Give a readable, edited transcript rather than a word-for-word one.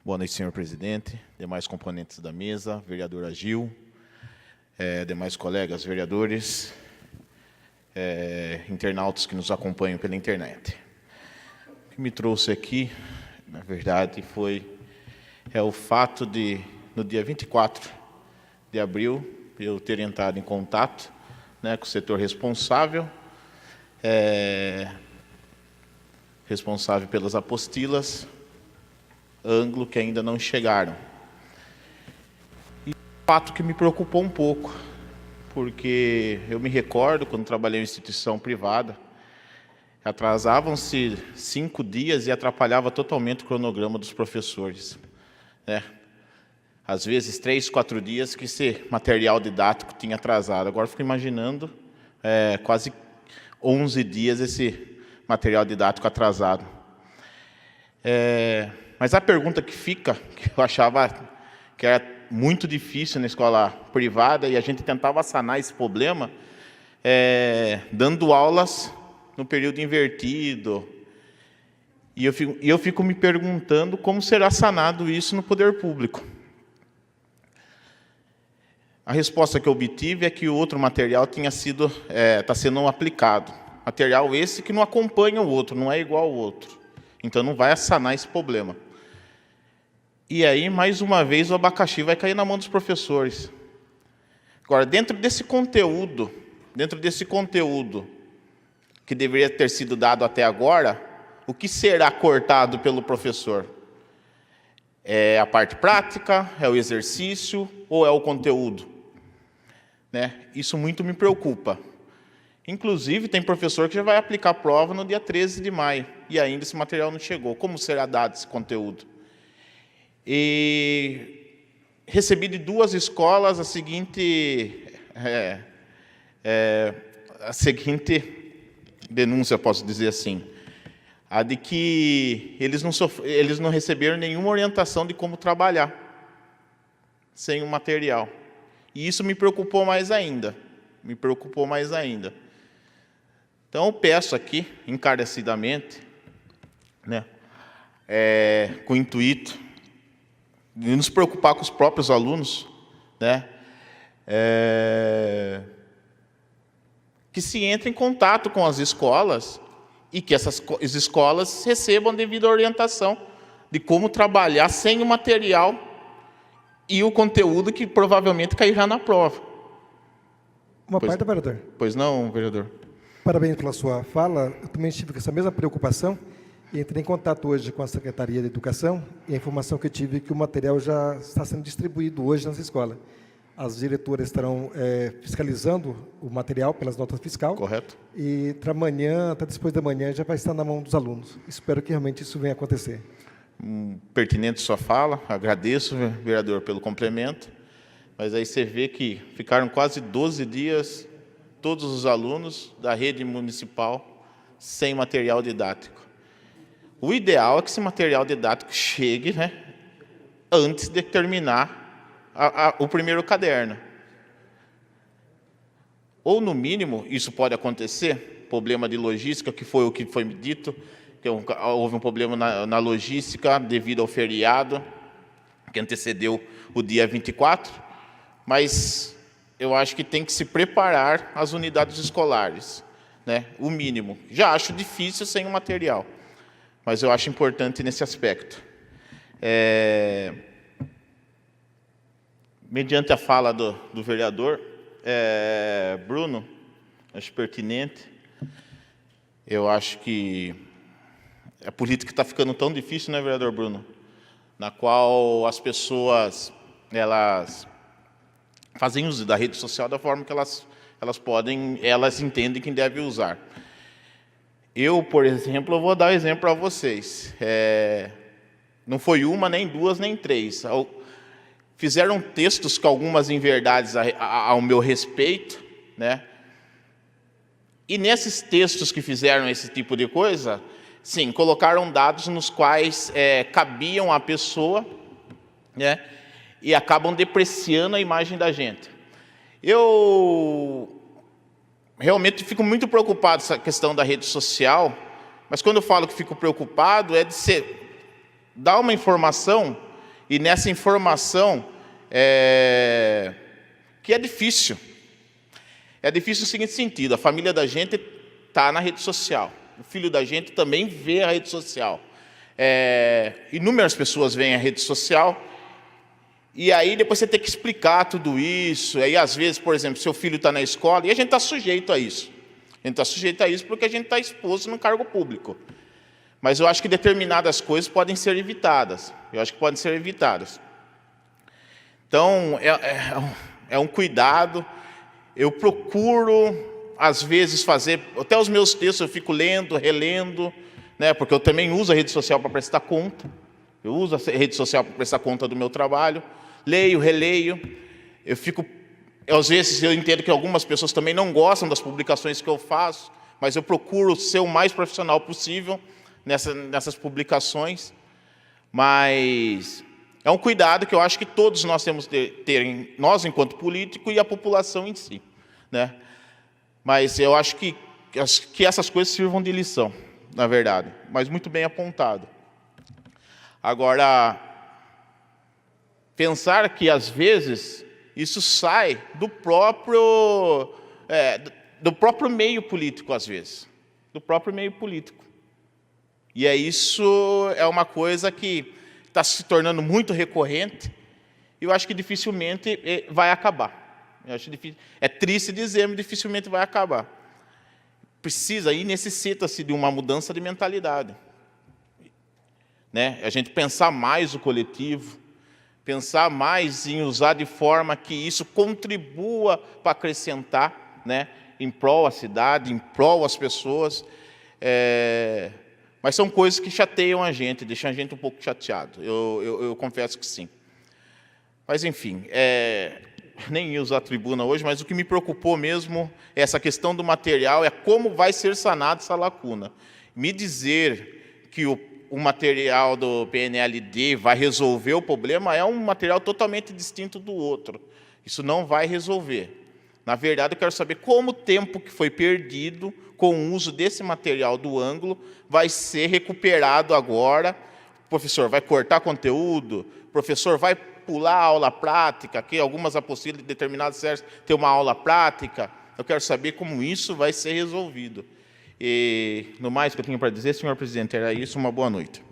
Boa noite, senhor presidente, demais componentes da mesa, vereador Agil, demais colegas vereadores, internautas que nos acompanham pela internet. O que me trouxe aqui, na verdade, é o fato de, no dia 24 de abril, eu ter entrado em contato, né, com o setor responsável pelas apostilas, ângulo que ainda não chegaram. E fato que me preocupou um pouco, porque eu me recordo, quando trabalhei em instituição privada, atrasavam-se 5 dias e atrapalhava totalmente o cronograma dos professores, né? Às vezes, 3, 4 dias que esse material didático tinha atrasado. Agora, fico imaginando quase 11 dias esse material didático atrasado. Mas a pergunta que fica, que eu achava que era muito difícil na escola privada, e a gente tentava sanar esse problema, dando aulas no período invertido. E eu fico me perguntando como será sanado isso no poder público. A resposta que eu obtive é que o outro material está sendo aplicado. Material esse que não acompanha o outro, não é igual ao outro. Então, não vai sanar esse problema. E aí, mais uma vez, o abacaxi vai cair na mão dos professores. Agora, dentro desse conteúdo que deveria ter sido dado até agora, o que será cortado pelo professor? É a parte prática? É o exercício? Ou é o conteúdo? Né? Isso muito me preocupa. Inclusive, tem professor que já vai aplicar a prova no dia 13 de maio, e ainda esse material não chegou. Como será dado esse conteúdo? E recebi de 2 escolas a seguinte denúncia, posso dizer assim, a de que eles não receberam nenhuma orientação de como trabalhar sem o material. E isso me preocupou mais ainda. Então, eu peço aqui, encarecidamente, né, com o intuito de nos preocupar com os próprios alunos, né, que se entre em contato com as escolas e que as escolas recebam a devida orientação de como trabalhar sem o material e o conteúdo que provavelmente cairá na prova. Parte, vereador. Pois não, vereador. Parabéns pela sua fala. Eu também tive essa mesma preocupação e entrei em contato hoje com a Secretaria de Educação, e a informação que eu tive é que o material já está sendo distribuído hoje nas escolas. As diretoras estarão fiscalizando o material pelas notas fiscais. Correto. E para amanhã, até depois da manhã, já vai estar na mão dos alunos. Espero que realmente isso venha a acontecer. Pertinente sua fala, agradeço, vereador, pelo complemento. Mas aí você vê que ficaram quase 12 dias todos os alunos da rede municipal sem material didático. O ideal é que esse material didático chegue, né, antes de terminar o primeiro caderno. Ou, no mínimo, isso pode acontecer, problema de logística, que foi o que foi dito, que houve um problema na logística devido ao feriado, que antecedeu o dia 24, mas eu acho que tem que se preparar as unidades escolares, né? O mínimo. Já acho difícil sem o material, mas eu acho importante nesse aspecto. Mediante a fala do vereador Bruno, acho pertinente. Eu acho que a política está ficando tão difícil, né, vereador Bruno? Na qual as pessoas elas fazem uso da rede social da forma que elas entendem que devem usar. Eu, por exemplo, vou dar um exemplo para vocês. Não foi uma, nem duas, nem três. Fizeram textos com algumas inverdades ao meu respeito, né? E nesses textos que fizeram esse tipo de coisa, sim, colocaram dados nos quais cabiam à pessoa, né? E acabam depreciando a imagem da gente. Eu realmente fico muito preocupado com essa questão da rede social, mas quando eu falo que fico preocupado, é de dar uma informação, e nessa informação, que é difícil. É difícil no seguinte sentido: a família da gente está na rede social, o filho da gente também vê a rede social. Inúmeras pessoas veem a rede social, e aí depois você tem que explicar tudo isso. Aí às vezes, por exemplo, seu filho está na escola, e a gente está sujeito a isso. A gente está sujeito a isso porque a gente está exposto no cargo público. Mas eu acho que determinadas coisas podem ser evitadas. Então, é um cuidado. Eu procuro, às vezes, fazer... Até os meus textos eu fico lendo, relendo, né, porque eu também uso a rede social para prestar conta. Eu uso a rede social para prestar conta do meu trabalho. Leio, releio. Às vezes eu entendo que algumas pessoas também não gostam das publicações que eu faço, mas eu procuro ser o mais profissional possível nessas publicações. Mas é um cuidado que eu acho que todos nós temos de ter, nós enquanto político e a população em si, né? Mas eu acho que essas coisas sirvam de lição, na verdade, mas muito bem apontado. Agora, pensar que às vezes isso sai do próprio meio político, às vezes, do próprio meio político. E isso é uma coisa que está se tornando muito recorrente, e eu acho que dificilmente vai acabar. É triste dizer, mas dificilmente vai acabar. Precisa e necessita-se de uma mudança de mentalidade, né? A gente pensar mais o coletivo, pensar mais em usar de forma que isso contribua para acrescentar, né, em prol à cidade, em prol às pessoas. Mas são coisas que chateiam a gente, deixam a gente um pouco chateado. Eu confesso que sim. Mas, enfim, nem ia usar a tribuna hoje, mas o que me preocupou mesmo é essa questão do material, é como vai ser sanada essa lacuna. Me dizer que o material do PNLD vai resolver o problema é um material totalmente distinto do outro. Isso não vai resolver. Na verdade, eu quero saber como o tempo que foi perdido com o uso desse material do ângulo vai ser recuperado agora. O professor vai cortar conteúdo, o professor vai pular a aula prática, que algumas apostilas de determinadas séries têm uma aula prática. Eu quero saber como isso vai ser resolvido. E, no mais que eu tenho para dizer, senhor presidente, era isso. Uma boa noite.